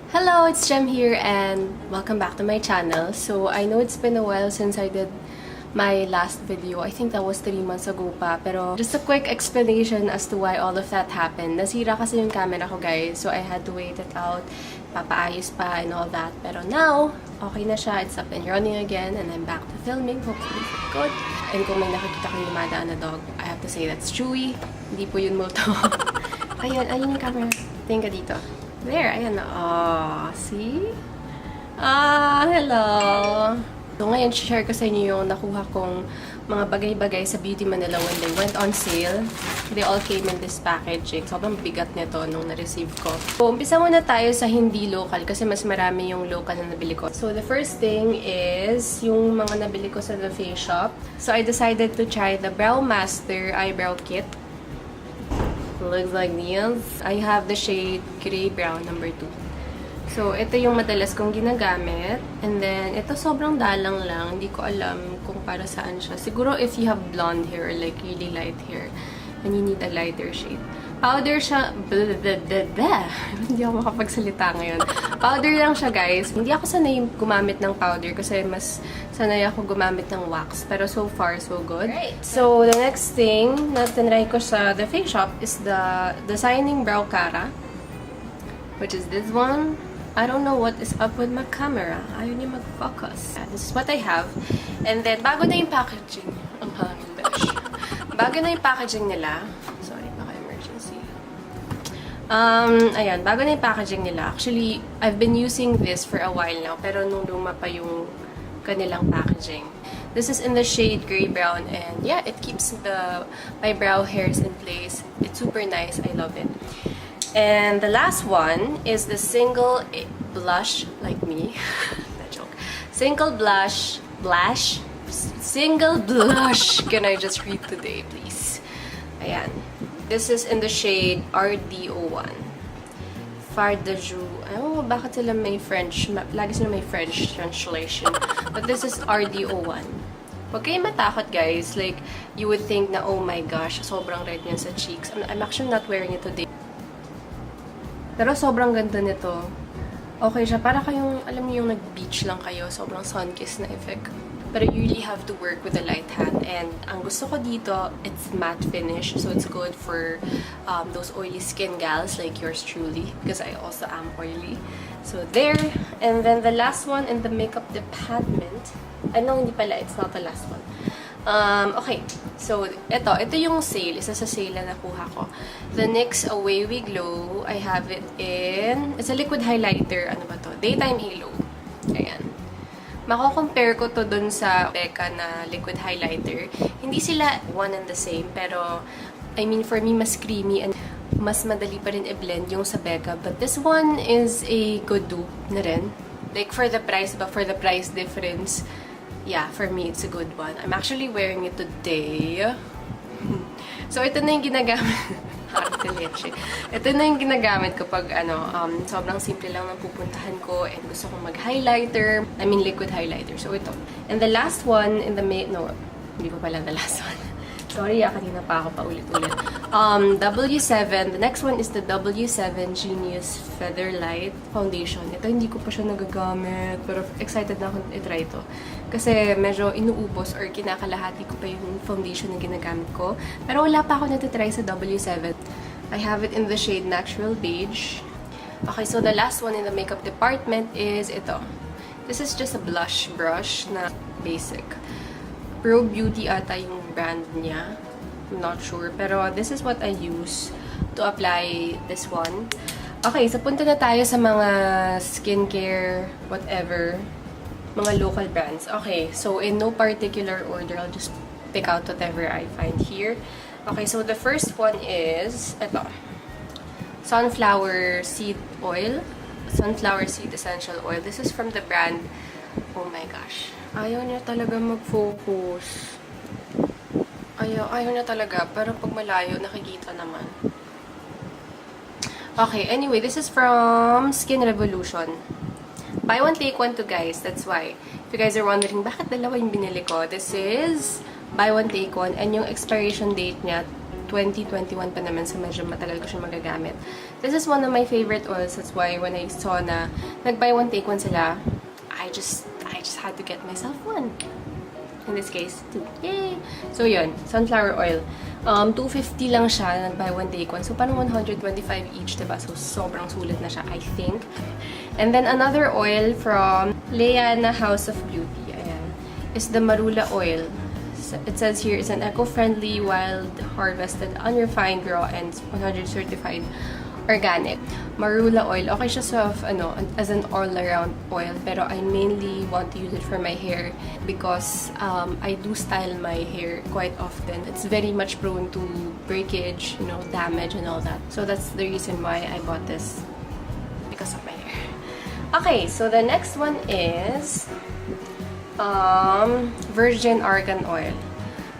Hello, it's Jem here and welcome back to my channel. So, I know it's been a while since I did my last video. I think that was 3 months ago pa. Pero just a quick explanation as to why all of that happened. Nasira kasi yung camera ko, guys. So, I had to wait it out. Papaayos pa and all that. Pero now, okay na siya. It's up and running again and I'm back to filming. Hopefully, good. And kung may nakikita kong lumadaan na dog, I have to say that's Chewy. Hindi po yun multo. Ayun yung camera. Tingin ka dito. There, ayan na. Oh, see? Hello! So, ngayon, share ko sa inyo yung nakuha kong mga bagay-bagay sa Beautymnl when they went on sale. They all came in this packaging. Sobrang bigat nito nung na-receive ko. So, umpisa muna tayo sa hindi local kasi mas marami yung local na nabili ko. So, the first thing is yung mga nabili ko sa The Face Shop. So, I decided to try the Brow Master Eyebrow Kit. Looks like this. I have the shade Gray Brown number 2. So, ito yung madalas kong ginagamit. And then, ito sobrang dalang lang. Hindi ko alam kung para saan siya. Siguro if you have blonde hair or like really light hair and you need a lighter shade. Powder siya. Hindi ako makapagsalita ngayon. Powder lang siya, guys. Hindi ako sanay gumamit ng powder kasi mas sanay ako gumamit ng wax. Pero so far, so good. Right. So, the next thing na tinry ko sa The Face Shop is the Designing Brow Cara. Which is this one. I don't know what is up with my camera. Ayaw niya mag-focus. This is what I have. And then, bago na yung packaging. Ang hangin, besh. Bago na yung packaging nila. Sorry, baka emergency. Ayan, bago na yung packaging nila. Actually, I've been using this for a while now. Pero nung luma pa yung kanilang packaging. This is in the shade Gray Brown. And yeah, it keeps my brow hairs in place. It's super nice. I love it. And the last one is the single blush, like me. That joke. Single blush. Can I just read today, please? Ayan. This is in the shade RD01. Fardaju. I don't know bakit sila may French. Lagi sila may French translation. But this is RD01. Huwag kayong matakot, guys. Like, you would think na, oh my gosh, sobrang red niyan sa cheeks. I'm actually not wearing it today. Pero sobrang ganda nito. Okay siya. Para kayong, alam niyo yung nag-beach lang kayo. Sobrang sun-kiss na effect. Pero you really have to work with a light hand. And ang gusto ko dito, it's matte finish. So it's good for those oily skin gals like yours truly. Because I also am oily. So there. And then the last one in the makeup department. No, hindi pala. It's not the last one. Okay. So, ito yung sale. Isa sa sale na nakuha ko. The NYX Away We Glow, I have it in, it's a liquid highlighter. Ano ba to? Daytime Halo. Ayan. Mako-compare ko to dun sa Becca na liquid highlighter. Hindi sila one and the same, pero, I mean, for me, mas creamy and mas madali pa rin i-blend yung sa Becca. But this one is a good dupe na rin. Like, for the price, but for the price difference, yeah, for me, it's a good one. I'm actually wearing it today. So, ito na yung ginagamit. Ito na yung ginagamit ko pag, sobrang simple lang ng pupuntahan ko and gusto kong mag-highlighter. I mean, liquid highlighter. So, ito. And the last one in the no, hindi pa pala the last one. Sorry, kanina pa ako paulit-ulit. W7. The next one is the W7 Genius Featherlight Foundation. Ito, hindi ko pa siya nagagamit. Pero excited na akong itry ito. Kasi medyo inuubos or kinakalahati ko pa yung foundation na ginagamit ko. Pero wala pa ako natitry sa W7. I have it in the shade Natural Beige. Okay, so the last one in the makeup department is ito. This is just a blush brush na basic. Pro Beauty ata yung brand niya. I'm not sure. Pero this is what I use to apply this one. Okay, so punta na tayo sa mga skincare, whatever, mga local brands. Okay, so in no particular order, I'll just pick out whatever I find here. Okay, so the first one is ito. Sunflower Seed Oil. Sunflower Seed Essential Oil. This is from the brand, oh my gosh. Ayaw niya talaga mag-focus. Ayaw niya talaga. Pero pag malayo, nakikita naman. Okay, anyway, this is from Skin Revolution. Buy one, take one to, guys. That's why. If you guys are wondering, bakit dalawa yung binili ko? This is buy one, take one. And yung expiration date niya, 2021 pa naman, so medyo matagal ko siya magagamit. This is one of my favorite oils. That's why when I saw na nag-buy one, take one sila, I just had to get myself one. In this case, 2. Yay! So, yun. Sunflower oil. 250 lang siya. Nag-buy one, take one. So, parang 125 each, diba? So, sobrang sulit na siya, I think. And then, another oil from Leiania House of Beauty. Ayan. Is the Marula oil. It says here, it's an eco-friendly, wild, harvested, unrefined, raw, and 100 certified organic. Marula oil, okay siya sa, as an all-around oil, pero I mainly want to use it for my hair because I do style my hair quite often. It's very much prone to breakage, damage and all that. So that's the reason why I bought this, because of my hair. Okay, so the next one is virgin argan oil.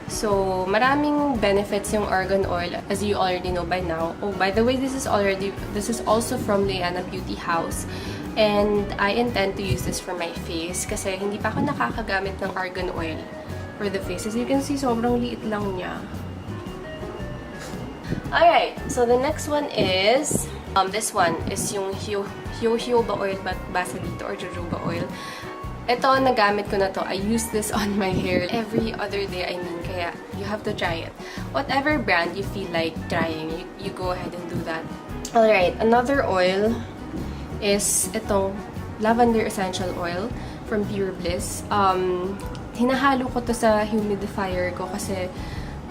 So, maraming benefits yung argan oil, as you already know by now. Oh, by the way, this is also from Leiania Beauty House. And I intend to use this for my face kasi hindi pa ako nakakagamit ng argan oil for the face. As you can see, sobrang liit lang niya. Alright, so the next one is, this one is yung jojoba oil, basa dito, or jojoba oil. Ito, nagamit ko na to. I use this on my hair every other day, kaya you have to try it. Whatever brand you feel like trying, you go ahead and do that. Alright, another oil is itong lavender essential oil from Pure Bliss. Hinahalo ko to sa humidifier ko kasi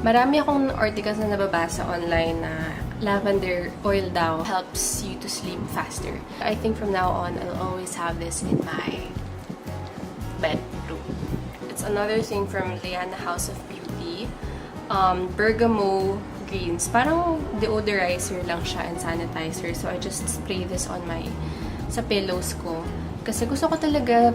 marami akong articles na nababasa online na lavender oil daw helps you to sleep faster. I think from now on, I'll always have this in my bedroom. It's another thing from Leiania House of Beauty. Bergamot greens. Parang deodorizer lang siya and sanitizer. So, I just spray this on sa pillows ko. Kasi gusto ko talaga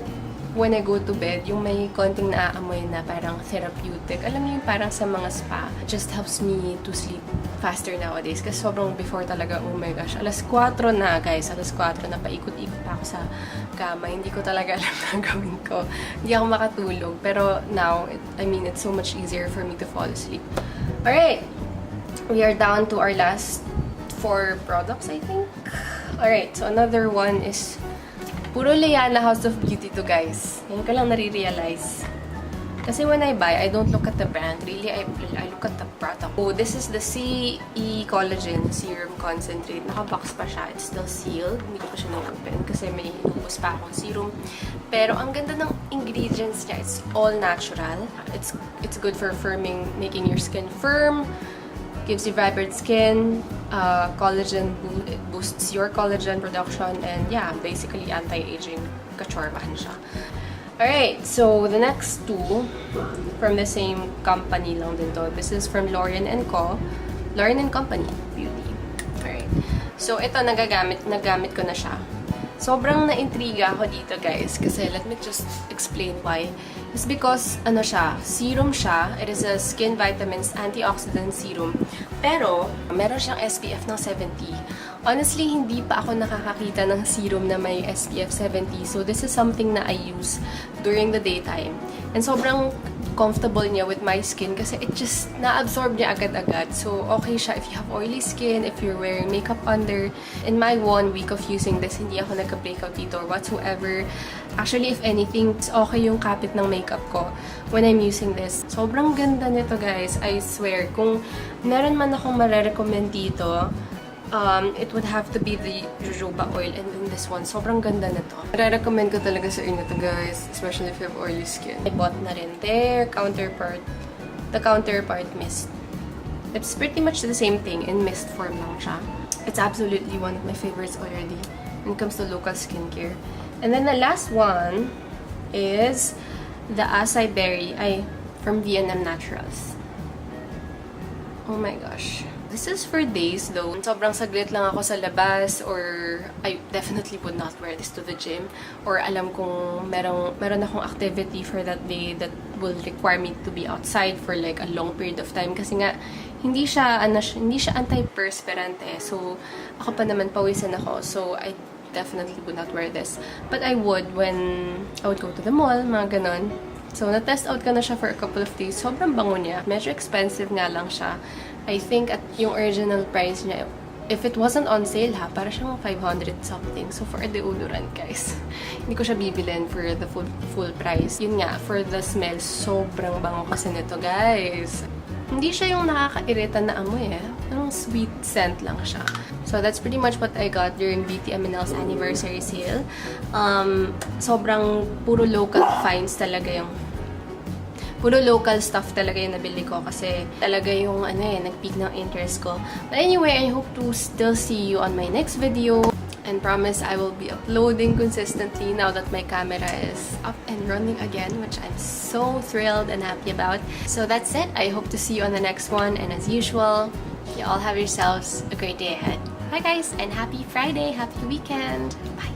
when I go to bed, yung may konting naaamoy na parang therapeutic. Alam niyo yung parang sa mga spa. It just helps me to sleep faster nowadays. Kasi sobrang before talaga, oh my gosh. 4:00 na, guys. 4:00 na, paikot-ikot pa ako sa kama. Hindi ko talaga alam na gawin ko. Hindi ako makatulog. Pero now, it's so much easier for me to fall asleep. Alright. We are down to our last 4 products, I think. Alright. So, another one is puro Leiania House of Beauty to, guys. Ngayon ko lang nare-realize. Kasi when I buy, I don't look at the brand. Really, I look at the product. Oh, this is the CE Collagen Serum Concentrate. Naka-box pa siya. It's still sealed. Hindi ko pa siya na-open kasi may inubos pa akong serum. Pero ang ganda ng ingredients niya. It's all natural. It's good for firming, making your skin firm. Gives you vibrant skin, collagen, it boosts your collagen production, and yeah, basically anti-aging. Kachorbahan siya. Alright, so the next 2 from the same company lang din to. This is from L'Oreal & Co. L'Oreal & Company Beauty. Alright. So ito, nagamit ko na siya. Sobrang na-intriga ako dito, guys, kasi let me just explain why. It's because, serum siya. It is a skin vitamins antioxidant serum. Pero, meron siyang SPF ng 70. Honestly, hindi pa ako nakakakita ng serum na may SPF 70. So, this is something na I use during the daytime. And sobrang comfortable niya with my skin kasi it just na-absorb niya agad-agad. So, okay siya if you have oily skin, if you're wearing makeup under. In my 1 week of using this, hindi ako nagka-breakout dito or whatsoever. Actually, if anything, okay yung kapit ng makeup ko when I'm using this. Sobrang ganda nito, guys. I swear. Kung meron man akong marirecommend dito, it would have to be the jojoba oil, and then this one. Sobrang ganda na to. Recommend ko talaga sa inyo to, guys. Especially if you have oily skin. I bought na rin their counterpart. The counterpart mist. It's pretty much the same thing. In mist form lang siya. It's absolutely one of my favorites already when it comes to local skincare. And then the last one is the acai berry from Vietnam Naturals. Oh my gosh. This is for days though. Sobrang saglit lang ako sa labas, or I definitely would not wear this to the gym. Or alam kong meron akong activity for that day that will require me to be outside for like a long period of time. Kasi nga, hindi siya antiperspirant. So, ako pa naman pawisan ako. So, I definitely would not wear this. But I would when I would go to the mall, mga ganon. So, na-test out ko na siya for a couple of days. Sobrang bango niya. Medyo expensive nga lang siya. I think at yung original price niya If it wasn't on sale ha, para siyang 500 something. So for deodorant guys, hindi ko siya bibilin for the full price. Yun nga, for the smell, sobrang bango kasi nito guys. Hindi siya yung nakakairita na amoy eh. Parang sweet scent lang siya. So that's pretty much what I got during Beautymnl's anniversary sale. Sobrang puro local finds talaga yung puro local stuff talaga yung nabili ko kasi talaga yung nag-peak ng interest ko. But anyway, I hope to still see you on my next video and promise I will be uploading consistently now that my camera is up and running again, which I'm so thrilled and happy about. So that's it. I hope to see you on the next one, and as usual, you all have yourselves a great day ahead. Bye guys, and happy Friday, happy weekend. Bye.